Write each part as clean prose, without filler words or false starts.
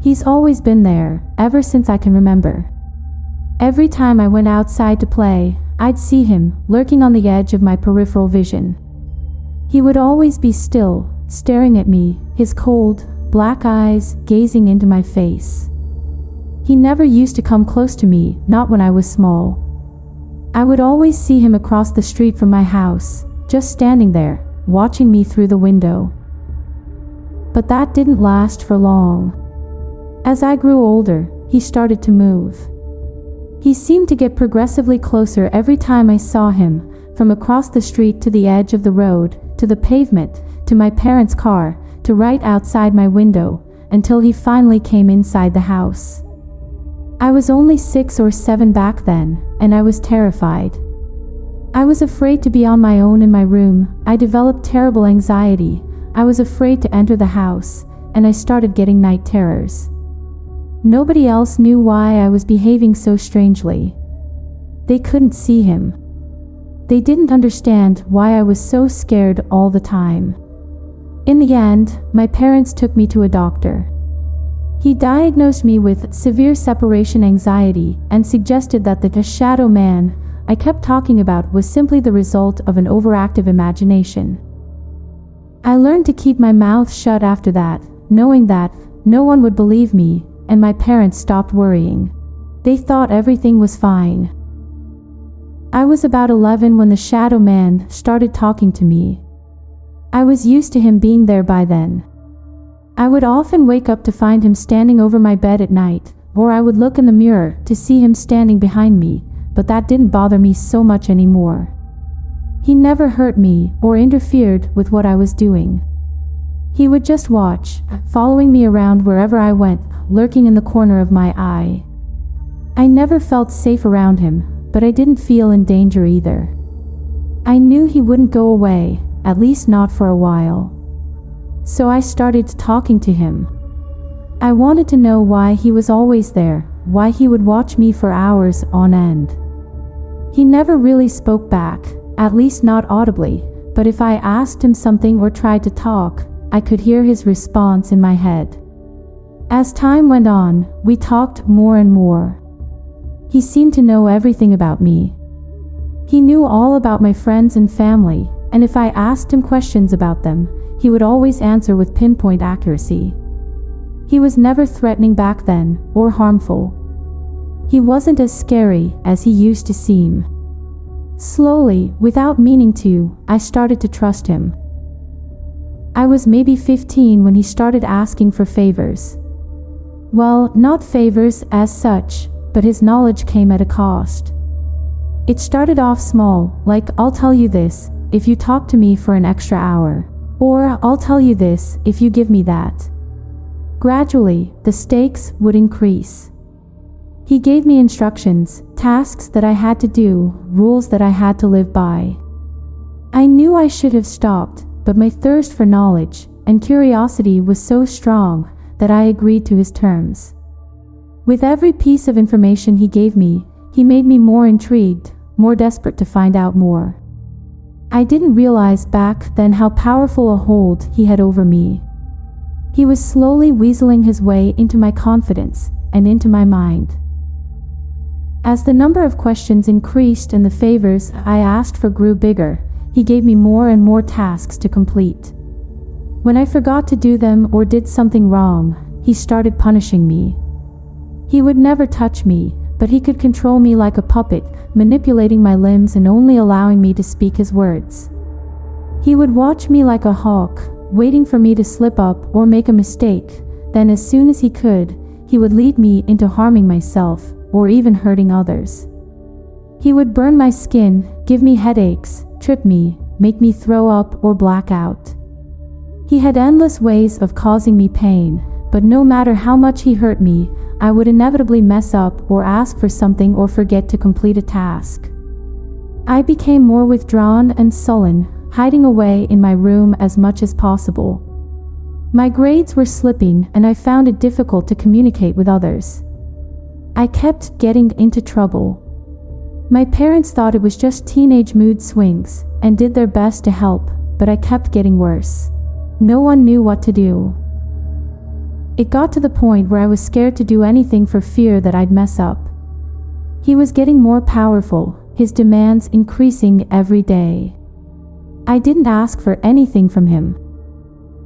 He's always been there, ever since I can remember. Every time I went outside to play, I'd see him, lurking on the edge of my peripheral vision. He would always be still, staring at me, his cold, black eyes gazing into my face. He never used to come close to me, not when I was small. I would always see him across the street from my house, just standing there, watching me through the window. But that didn't last for long. As I grew older, he started to move. He seemed to get progressively closer every time I saw him, from across the street to the edge of the road, to the pavement, to my parents' car, to right outside my window, until he finally came inside the house. I was only 6 or 7 back then, and I was terrified. I was afraid to be on my own in my room. I developed terrible anxiety. I was afraid to enter the house, and I started getting night terrors. Nobody else knew why I was behaving so strangely. They couldn't see him. They didn't understand why I was so scared all the time. In the end, my parents took me to a doctor. He diagnosed me with severe separation anxiety and suggested that the shadow man I kept talking about was simply the result of an overactive imagination. I learned to keep my mouth shut after that, knowing that no one would believe me, and my parents stopped worrying. They thought everything was fine. I was about 11 when the shadow man started talking to me. I was used to him being there by then. I would often wake up to find him standing over my bed at night, or I would look in the mirror to see him standing behind me, but that didn't bother me so much anymore. He never hurt me or interfered with what I was doing. He would just watch, following me around wherever I went, lurking in the corner of my eye. I never felt safe around him, but I didn't feel in danger either. I knew he wouldn't go away, at least not for a while. So I started talking to him. I wanted to know why he was always there, why he would watch me for hours on end. He never really spoke back, at least not audibly, but if I asked him something or tried to talk, I could hear his response in my head. As time went on, we talked more and more. He seemed to know everything about me. He knew all about my friends and family, and if I asked him questions about them, he would always answer with pinpoint accuracy. He was never threatening back then, or harmful. He wasn't as scary as he used to seem. Slowly, without meaning to, I started to trust him. I was maybe 15 when he started asking for favors. Well, not favors as such, but his knowledge came at a cost. It started off small, like, I'll tell you this if you talk to me for an extra hour. Or, I'll tell you this if you give me that. Gradually, the stakes would increase. He gave me instructions, tasks that I had to do, rules that I had to live by. I knew I should have stopped, but my thirst for knowledge and curiosity was so strong that I agreed to his terms. With every piece of information he gave me, he made me more intrigued, more desperate to find out more. I didn't realize back then how powerful a hold he had over me. He was slowly weaseling his way into my confidence and into my mind. As the number of questions increased and the favors I asked for grew bigger, he gave me more and more tasks to complete. When I forgot to do them or did something wrong, he started punishing me. He would never touch me, but he could control me like a puppet, manipulating my limbs and only allowing me to speak his words. He would watch me like a hawk, waiting for me to slip up or make a mistake. Then as soon as he could, he would lead me into harming myself or even hurting others. He would burn my skin, give me headaches, trip me, make me throw up or black out. He had endless ways of causing me pain, but no matter how much he hurt me, I would inevitably mess up or ask for something or forget to complete a task. I became more withdrawn and sullen, hiding away in my room as much as possible. My grades were slipping and I found it difficult to communicate with others. I kept getting into trouble. My parents thought it was just teenage mood swings and did their best to help, but I kept getting worse. No one knew what to do. It got to the point where I was scared to do anything for fear that I'd mess up. He was getting more powerful, his demands increasing every day. I didn't ask for anything from him.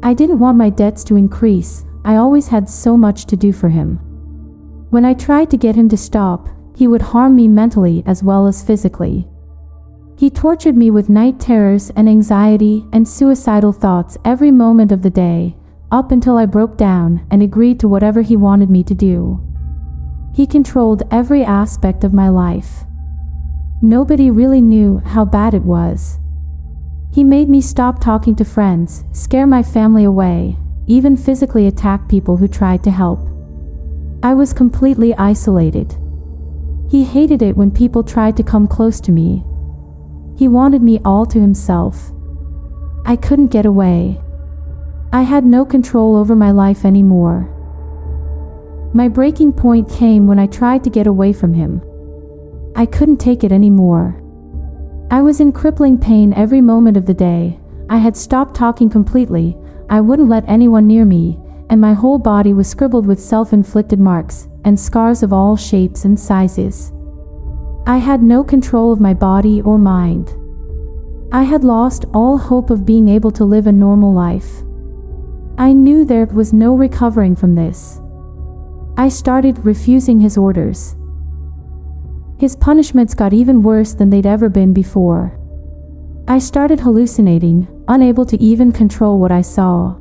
I didn't want my debts to increase. I always had so much to do for him. When I tried to get him to stop, he would harm me mentally as well as physically. He tortured me with night terrors and anxiety and suicidal thoughts every moment of the day, up until I broke down and agreed to whatever he wanted me to do. He controlled every aspect of my life. Nobody really knew how bad it was. He made me stop talking to friends, scare my family away, even physically attack people who tried to help. I was completely isolated. He hated it when people tried to come close to me. He wanted me all to himself. I couldn't get away. I had no control over my life anymore. My breaking point came when I tried to get away from him. I couldn't take it anymore. I was in crippling pain every moment of the day. I had stopped talking completely. I wouldn't let anyone near me, and my whole body was scribbled with self-inflicted marks and scars of all shapes and sizes. I had no control of my body or mind. I had lost all hope of being able to live a normal life. I knew there was no recovering from this. I started refusing his orders. His punishments got even worse than they'd ever been before. I started hallucinating, unable to even control what I saw.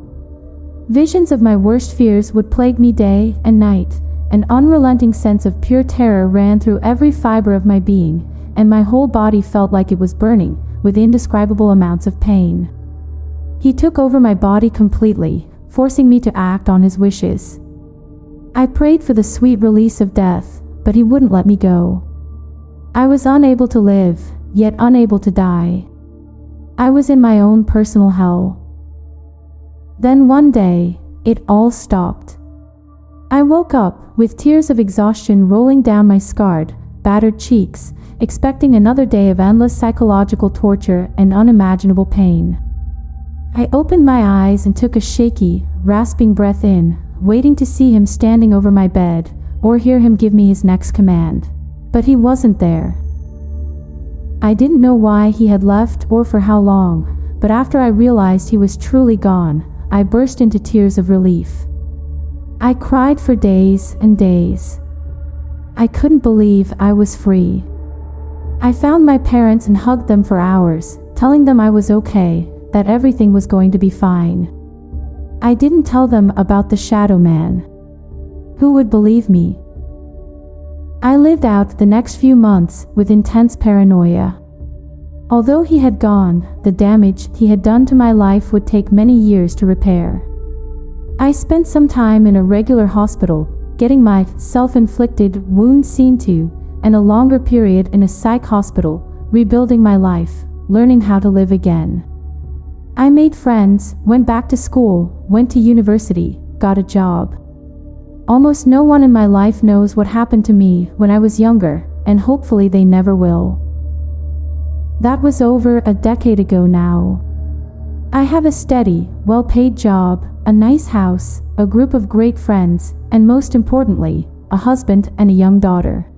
Visions of my worst fears would plague me day and night. An unrelenting sense of pure terror ran through every fiber of my being, and my whole body felt like it was burning, with indescribable amounts of pain. He took over my body completely, forcing me to act on his wishes. I prayed for the sweet release of death, but he wouldn't let me go. I was unable to live, yet unable to die. I was in my own personal hell. Then one day, it all stopped. I woke up, with tears of exhaustion rolling down my scarred, battered cheeks, expecting another day of endless psychological torture and unimaginable pain. I opened my eyes and took a shaky, rasping breath in, waiting to see him standing over my bed, or hear him give me his next command. But he wasn't there. I didn't know why he had left or for how long, but after I realized he was truly gone, I burst into tears of relief. I cried for days and days. I couldn't believe I was free. I found my parents and hugged them for hours, telling them I was okay, that everything was going to be fine. I didn't tell them about the shadow man. Who would believe me? I lived out the next few months with intense paranoia. Although he had gone, the damage he had done to my life would take many years to repair. I spent some time in a regular hospital, getting my self-inflicted wounds seen to, and a longer period in a psych hospital, rebuilding my life, learning how to live again. I made friends, went back to school, went to university, got a job. Almost no one in my life knows what happened to me when I was younger, and hopefully they never will. That was over a decade ago now. I have a steady, well-paid job, a nice house, a group of great friends, and most importantly, a husband and a young daughter.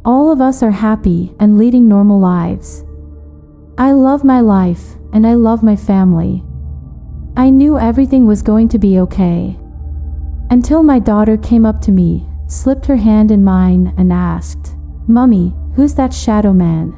All of us are happy and leading normal lives. I love my life, and I love my family. I knew everything was going to be okay. Until my daughter came up to me, slipped her hand in mine, and asked, "Mummy, who's that shadow man?"